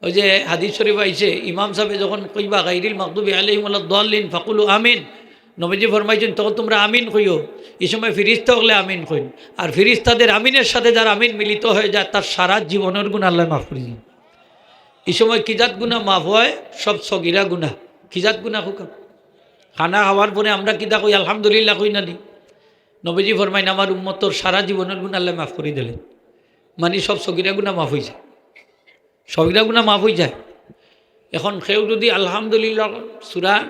ওই যে হাদিস শরীফ আইছে ইমাম সাহেব যখন কইবা গাইরিল মাগদুবি আলাইহিম ওয়ালাদ-দাল্লিন ফাকুলু আমিন, নবীজি ফরমাইছেন তখন তোমরা আমিন কইও। এই সময় ফিরিস্তা হলে আমিন কইন, আর ফিরিস্তাদের আমিনের সাথে যার আমিন মিলিত হয়ে যায় তার সারা জীবনের গুণ আল্লাহ মাফ করে দিন। এই সময় কিজাত গুণা মাফ হয়, সব সগিরা গুণা। কিজাত গুণা হুকা খানা খাওয়ার পরে আমরা কিতা কই আলহামদুলিল্লাহ কই না নি? নবীজি ফরমাইন আমার উম্মতর সারা জীবনের গুণ আল্লাহ মাফ করে দিলেন, মানে সব সগিরা গুণা মাফ হয়ে যায়, সগিরা গুণা মাফ হয়ে যায়। এখন কেউ যদি আলহামদুলিল্লাহ সূরার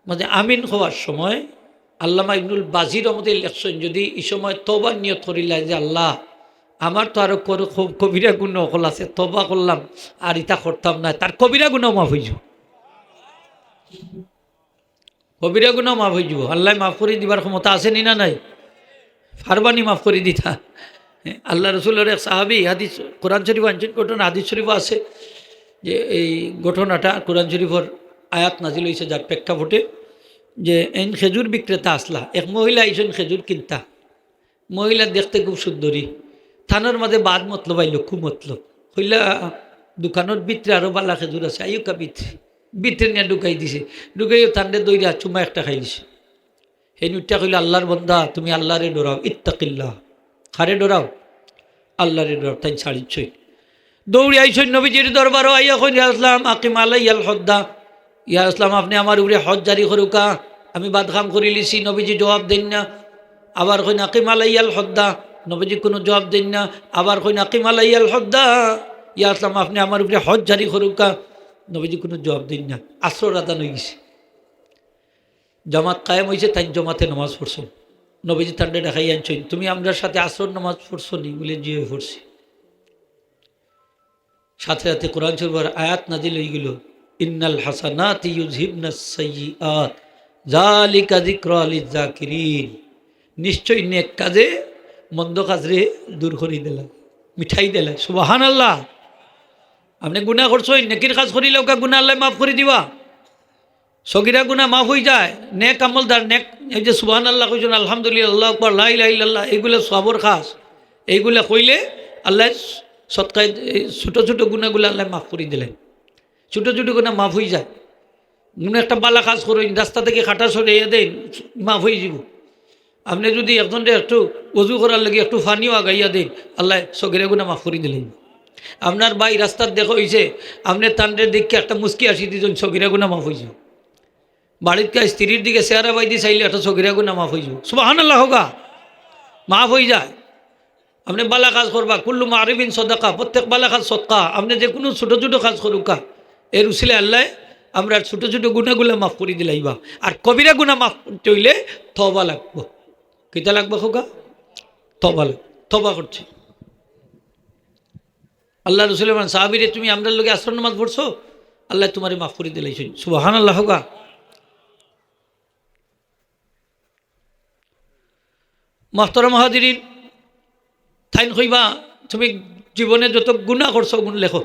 মানে আমিন হওয়ার সময় আল্লামা ইবনুল বাজির রহমতুল্লাহ লেখছেন, যদি এই সময় তওবার নিয়ত করিলা যে আল্লাহ আমার তো আরো কবিরা গুণ হল আছে, তওবা করলাম আর ইটা করতাম না, তার কবিরা গুণও মাফ হয়ে যাব, কবিরা গুণও মাফ হয়ে যাব। আল্লাহ মাফ করে দিবার ক্ষমতা আছে নি না নাই? ফারবানি মাফ করে দিতা। আল্লাহ রসুলের এক সাহাবি হাদিস কোরআন শরীফ আনছেন, ঘটনা হাদিস শরীফ আছে যে এই ঘটনাটা কোরআন শরীফের আয়াত নাজিল হয়েছে যার প্রেক্ষাপটে যে এন খেজুর বিক্রেতা আসলা, এক মহিলা আইসেন খেজুর কিনতা। মহিলা দেখতে খুব সুন্দরী, থানার মাঝে বাদ মতলব আইল, খুব মতলব হইলা দোকানের ভিতরে আরো বালা খেজুর আছে, আইকা ভিতরে নিয়ে ঢুকাই দিছে, ঢুকাইও থান্ডে দইরা চুমা একটা খাই দিছে। সেই নুটটা কইল আল্লাহর বন্দা তুমি আল্লাহরে ডরাও, ইত্তাকিল্লাহ, খারে ডরাও, আল্লাহরে ডরাও। তাই ছাড়িছই দৌড়ে আইসই নবীজির দরবারও আইয়া কইল ইয়া ইসলাম আকিম আলাইয়াল হদ্দা, ইয়া ইসলাম আপনি আমার উপরে হজ জারি করুকা, আমি বাদ খাম করি লিছি। নবীজি জবাব দেন না। আবার কইন আকিম আলাইয়াল হদ্দা, নবীজি কোনো জবাব দেন না। আবার কইন আকিম আলাইয়াল হদ্দা, ইয়া ইসলাম আপনি আমার উপরে হজ জারি করুকা, নবীজি কোনো জবাব দেন না। আসর আদান হয়ে গেছে, জামাত কায়েম হয়েছে, তাই জমাতে নামাজ পড়ছো। নবীজি তান্ডে দেখাই আনছেন তুমি আমরার সাথে আসর নামাজ পড়ছো নি? বলে জিয়ে পড়ছি। সাথে সাথে কোরআন শরীফের আয়াত নাজিল হয়ে গেল, ইন্নাল হাসানাতি ইউযহিবনাস সাইয়্যাত যালিকা যিকরা লিয-যাকিরিন, নিশ্চয় নেক কাজে মন্দ কাজরে দূর করে দিলাম, মিঠাই দিলা। সুবহানাল্লাহ। আপনি গুনাহ করছেন, নেকির কাজ করিলেও গুনাহ আল্লাহ মাফ করে দিবা, সগিরা গুনাহ মাফ হয়ে যায়। নেক আমলদার নেক এই যে সুবহানাল্লাহ কইছেন, আলহামদুলিল্লাহ, আল্লাহু আকবার, লা ইলাহা ইল্লাল্লাহ, এগুলো সবর খাস, এইগুলা কইলে আল্লাহ সৎকায় ছোটো ছোটো গুণাগুলো আল্লাহ মাফ করে দিলেন, ছোটো ছোটো গুণা মাফ হয়ে যায়। মনে একটা বালা কাজ করেন, রাস্তা থেকে খাটা সরিয়ে দেন, মাফ হয়ে যাব। আপনি যদি একজনকে একটু অজু করার লাগে একটু ফানিও আগাইয়া দেন, আল্লাহ সগিরা গুণা মাফ করে দিলেন। আপনার ভাই রাস্তার দেখা হয়েছে, আপনি তান্ডের দিকে একটা মুস্কি আসি দিয়েছেন, সগিরা গুণা মাফ হয়ে যাব। বাড়ির কাজ স্ত্রীর দিকে চেহারা বাইদি চাইলে একটা সগিরা গুণা মাফ হয়ে যাব। সুবহানাল্লাহ হোগা, মাফ হয়ে যায়। আপনি বালা কাজ করবা, কুল্লু মারিফিন সদাকা, প্রত্যেক বালা কাজ সদকা। আপনি যে কোনো ছোটো ছোটো কাজ করুকা, এর উসিলে আল্লাহ আমরা ছোটো ছোটো গুণাগুলো মাফ করে দিলাইবা। আর কবিরা গুণা মাফ করতে হইলে তওবা লাগবো। কিতা লাগবো হোগা? তওবা লাগবে। তওবা করছে আল্লাহ রসুল সাহাবীরে, তুমি আমরা লোকে আসর নামাজ পড়ছো, আল্লাহ তোমারে মাফ করে দিলাইছেন। সুবহানাল্লাহ হোগা। মুহতারাম হাজিরিন, তাইন কইবা তুমি জীবনে যত গুনাহ করছো গুণ লেখো।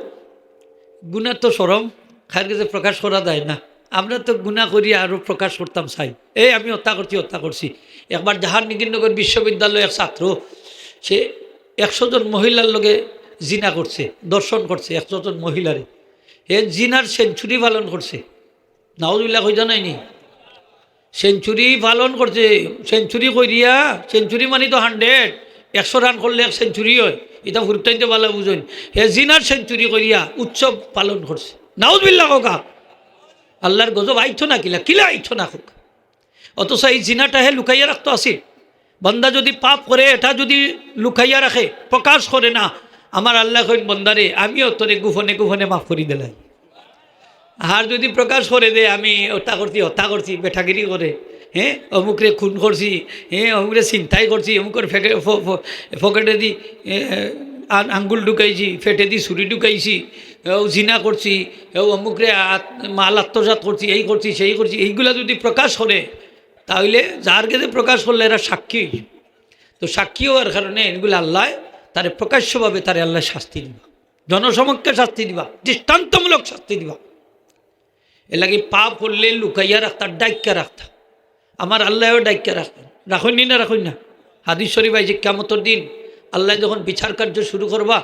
গুনার তো সরম খায়ের কাছে প্রকাশ করা যায় না। আমরা তো গুনাহ করি আরও প্রকাশ করতাম চাই, এই আমি হত্যা করছি। একবার জাহাঙ্গীরনগর বিশ্ববিদ্যালয়ের এক ছাত্র, সে 100 জন মহিলার লগে জিনা করছে, দর্শন করছে 100 জন মহিলারে। এ জিনার সেঞ্চুরি পালন করছে। নাউজুবিল্লাহ কই জানাইনি, সেঞ্চুরি পালন করছে। সেঞ্চুরি কইরিয়া, সেঞ্চুরি মানে তো 100, 100 রান করলে এক সেঞ্চুরি হয়, এটা ফুরতাইতে ভালো বুঝেন। হে জিনার সেঞ্চুরি করিয়া উৎসব পালন করছে। নাউজুবিল্লাহ হোকা। আল্লাহর গজব আইছো না, কিলা আইছো না হোক। অথচ এই জিনাটা হে লুকাইয়া রাখতো আসিল। বন্দা যদি পাপ করে, এটা যদি লুকাইয়া রাখে, প্রকাশ করে না, আমার আল্লাহ কইন বন্দারে আমিও তোরে গোপনে গোপনে মাফ করি দিলাই। আর যদি প্রকাশ করে দে আমি হত্যা করছি, বেঠাগিরি করে, হ্যাঁ অমুকরে খুন করছি, হ্যাঁ অমুকরে চিন্তাই করছি, অমুকের ফকেটে দি আঙ্গুল ঢুকাইছি, ফেটে দি ছুরি ঢুকাইছি, জিনা করছি, অমুকরে মাল আত্মসাৎ করছি, এই করছি সেই করছি, এইগুলা যদি প্রকাশ করে, তাহলে যার কাছে প্রকাশ করলে এরা সাক্ষী। তো সাক্ষী হওয়ার কারণে এগুলো আল্লাহ তারে প্রকাশ্যভাবে তারে আল্লাহ শাস্তি দিবা, জনসমক্ষে শাস্তি দিবা, দৃষ্টান্তমূলক শাস্তি দিবা। এ লাগে পাপ করলে লুকাইয়া রাখতা, ডাইকা রাখতা। আমার আল্লাহও ডাইকা রাখতেন, রাখুন না রাখুন না। হাদিস শরীফ আইছে কিয়ামতের দিন আল্লাহ যখন বিচার কার্য শুরু করবা,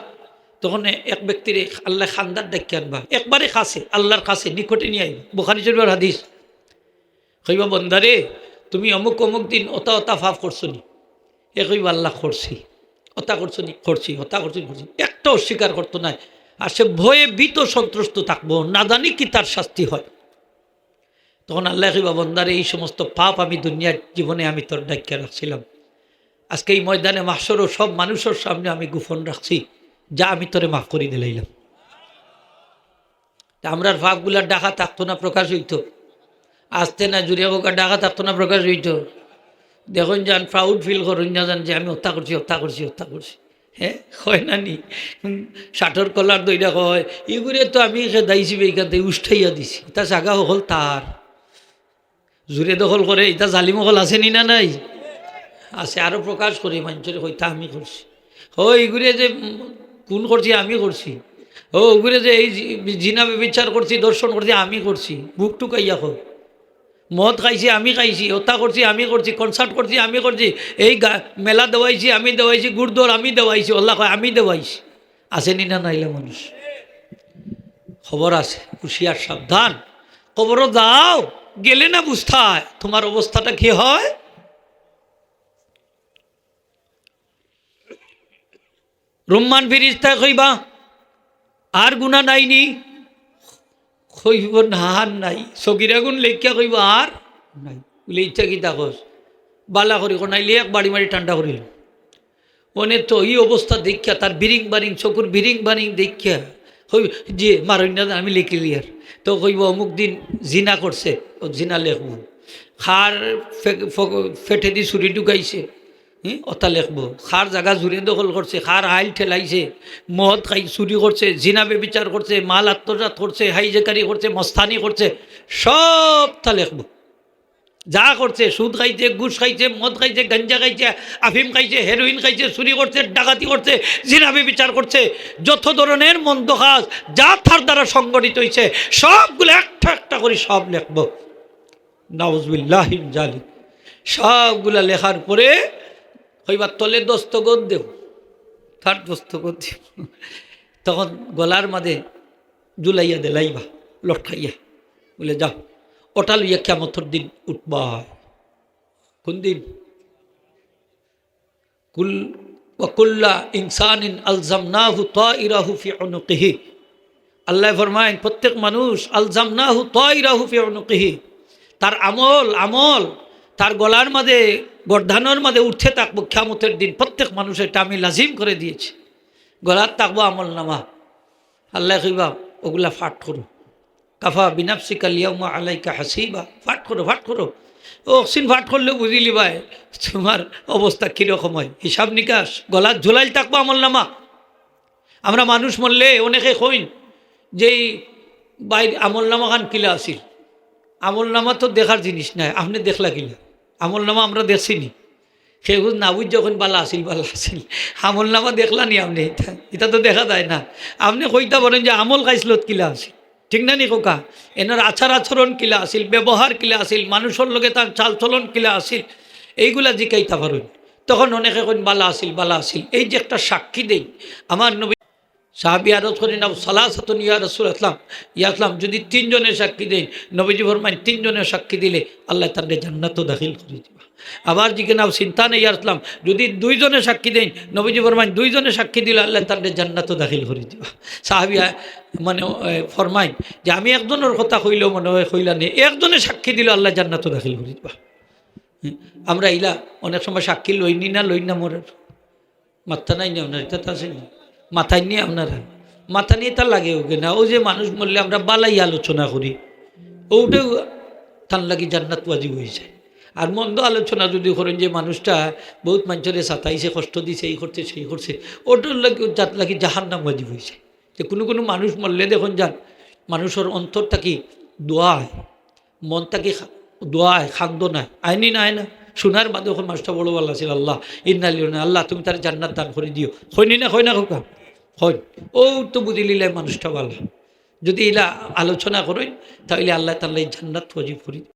তখন এক ব্যক্তির আল্লাহ খান্দার ডাকি আনবা, একবারে কাছে, আল্লাহর কাছে নিকটে নিয়ে আইবা। বুখারী শরীফের হাদিস। কইবা বন্দারে তুমি অমুক অমুক দিন অতা অতা ফাফ করছো নি? এ কইবা আল্লাহ করছি। অতা করছো নি? করছি। অতা করছি? করছি। একটা অস্বীকার করতো না। আর সে ভয়ে ভীত সন্ত্রস্ত থাকবো, না জানি কি তার শাস্তি হয়। তখন আল্লাহ কইবা বন্দারে এই সমস্ত পাপ আমি দুনিয়ার জীবনে আমি তোর ডাকিয়া রাখছিলাম, আজকে এই ময়দানে মাহশর ও সব মানুষের সামনে আমি গোপন রাখছি, যা আমি তোরে মাফ করে দিলাইলাম। আমরার পাপগুলার ডাকা থাকতো না, প্রকাশ হইতো। আসতে না জুড়ে হোক ডাকা থাকতো না, প্রকাশ হইতো। দেখুন যান প্রাউড ফিল করুন না, যান যে আমি হত্যা করছি, হত্যা করছি, হত্যা করছি। হ্যাঁ হয় না নি? ষাটর কলার দইটা কয় এগুলো তো আমি দাইছি এইখান থেকে উষ্ঠাইয়া দিছি, এটা জাগা হল তার জুড়ে দখল করে। এটা জালিমহল আছে নি? না নাই আছে। আরও প্রকাশ করি মানুষের হইতা আমি করছি। এইগুলো যে কোন করছি আমি করছি। ওগুলো যে এই জিনা বিচার করছি, দর্শন করছি আমি করছি। বুক টুকাইয়া হোক মদ খাইছি আমি খাইছি, হত্যা করছি আমি করছি, কনসার্ট করছি আমি করছি, এই মেলা দেওয়াইছি আমি দেওয়াইছি, গুড়দৌড় আমি দেওয়াইছি, আল্লাহ কয় আমি দেওয়াইছি। আসেনি না নাইলে মানুষ? খবর আছে, হুঁশিয়ার সাবধান। খবরও দাও, গেলে না বুঝতায় তোমার অবস্থাটা কি হয়। রুম্মান ফিরিস্তা কইবা আর গুণা নাইনি? কইব না আর নাই। সগিরা গুণ লেখিয়া কইব আর নাই। বলে ইচ্ছা কি তাকস বালা করি নাইলে এক বাড়ি মারি ঠান্ডা করিল। মনে তো এই অবস্থা দেখিয়া তার বিরিং বারিং চকুর বিরিং বারিং দেখিয়া হই যে মারইনা আমি লিখিলি আর তো কইব অমুক দিন জিনা করছে, ও জিনা লেখব। খার ফেটে দি চুরি ঢুকাইছে, অতা লেখব। খার জায়গা জুড়ে দখল করছে, খার আইল ঠেলাইছে, মদ খাই চুরি করছে, জিনা বেবিচার করছে, মাল আত্মজাত করছে, হাইজেকারি করছে, মস্তানি করছে, সব তা লেখব। যা করছে, সুদ খাইছে, ঘুষ খাইছে, মদ খাইছে, গাঞ্জা খাইছে, আফিম খাইছে, হেরোইন খাইছে, চুরি করছে, ডাকাতি করছে, জিনা বেবিচার করছে, যত ধরনের মন্দ কাজ যা তার দ্বারা সংগঠিত হয়েছে সবগুলো একটা একটা করে সব লেখব। নাউজুবিল্লাহ মিন যালিক। সবগুলা লেখার পরে হইবার তলে দস্তখত দেব, তার দস্তখত দেব। তখন গলার মাঝে জুলাইয়া দেলাইবা লটকাইয়া, বলে যাও ওটা লইয়া কিয়ামতের দিন উঠবা। কোন দিন? কুল ওয়াকুল্লা ইনসানিন আলজামনাহু তাইরাহু ফি উনুকিহি। আল্লাহ ফরমায় প্রত্যেক মানুষ আলজামনাহু তাইরাহু ফি উনুকিহি, তার আমল তার গলার মাঝে গর্ধানোর মাঝে উঠতে থাকবো কিয়ামতের দিন। প্রত্যেক মানুষের এটা আমি লাজিম করে দিয়েছি, গলার থাকবো আমল নামা। আল্লাহ কইবা ওগুলা ফাট করো। কাফা বিনাফসিকা লিয়াউমা আলাইকা হাসিবা। ফাট করো, ফাট করো। অক্সিন ফাট করলেও বুঝিলি ভাই তোমার অবস্থা কীরকম হয়। হিসাব নিকাশ গলার ঝোলাই থাকবো আমল নামা। আমরা মানুষ মরলে অনেকে কইন যে বাইর আমল নামা খান কিলা আসিল। আমল নামা তো দেখার জিনিস নাই, আপনি দেখলা কিলা? আমল নামা আমরা দেখছিনি, সেগুলো না বুঝ যখন বালা আসিল বালা আসিল। আমল নামা দেখলা নি আপনি? এটা তো দেখা যায় না। আপনি কইতা বলেন যে আমল খাইছিলত কিলা আসিল, ঠিক না নি কোকা? এনার আচার আচরণ কিলা আসিল, ব্যবহার কিলা আসিল, মানুষের লগে তার চালচলন কিলা আসিল, এইগুলা জিকাইতা পারেন। তখন অনেকে কইন বালা আসিল, বালা আসিল। এই যে একটা সাক্ষী দেই, আমার নবী সাহাবী আরজ করেন সালাসাতুন ইয়া রাসূলুল্লাহ ইয়া আসলাম, যদি তিনজনের সাক্ষী দেন, নবীজি ফরমায় তিনজনের সাক্ষী দিলে আল্লাহ তাদের জান্নাতও দাখিল করে দিবা। আবার জিকে নাও চিন্তা নেই ইয়া আসলাম, যদি দুইজনের সাক্ষী দেন, নবীজি ফরমায় দুইজনের সাক্ষী দিলে আল্লাহ তাদের জান্নাতও দাখিল করে দিবা। সাহাবী মানে ফরমায় যে আমি একজনের কথা কইলেও মনে হয় কইলা নেই, একজনের সাক্ষী দিলে আল্লাহ জান্নাতও দাখিল করে দিবা। আমরা ইলা অনেক সময় সাক্ষী লইনি না মরার মাত্রা নাই না, আপনার এটা আছে না মাথায় নিয়ে, আপনারা মাথা নিয়ে তার লাগে ওকে না। ও যে মানুষ মরলে আমরা বালাই আলোচনা করি, ওটাও তার লাগি জান্নাত ওয়াজিব হয়ে যায়। আর মন্দ আলোচনা যদি করেন যে মানুষটা বহুত মানুষের সাতাইছে, কষ্ট দিছে, এই করছে সেই করছে, ওটার লাগি যার লাগি জাহান্নাম ওয়াজিব হয়ে যায়। তো কোনো মানুষ মরলে দেখুন যান মানুষের অন্তরটা কি দোয়ায়, মনটা কি দোয়ায়, খান্দ নাই, আইনি না আয় না শোনার বাদে ওখানে মানুষটা বড় বলা ছিল আল্লাহ ইন্নালি, আল্লাহ তুমি তার জান্নাত দান করে দিও। হয়নি না, হয় না খোকা? হয়। ও তো বুঝিলিলে মানুষটা ভালো। যদি এলা আলোচনা করেন তাহলে আল্লাহ তাআলা জান্নাত ওয়াজিব করে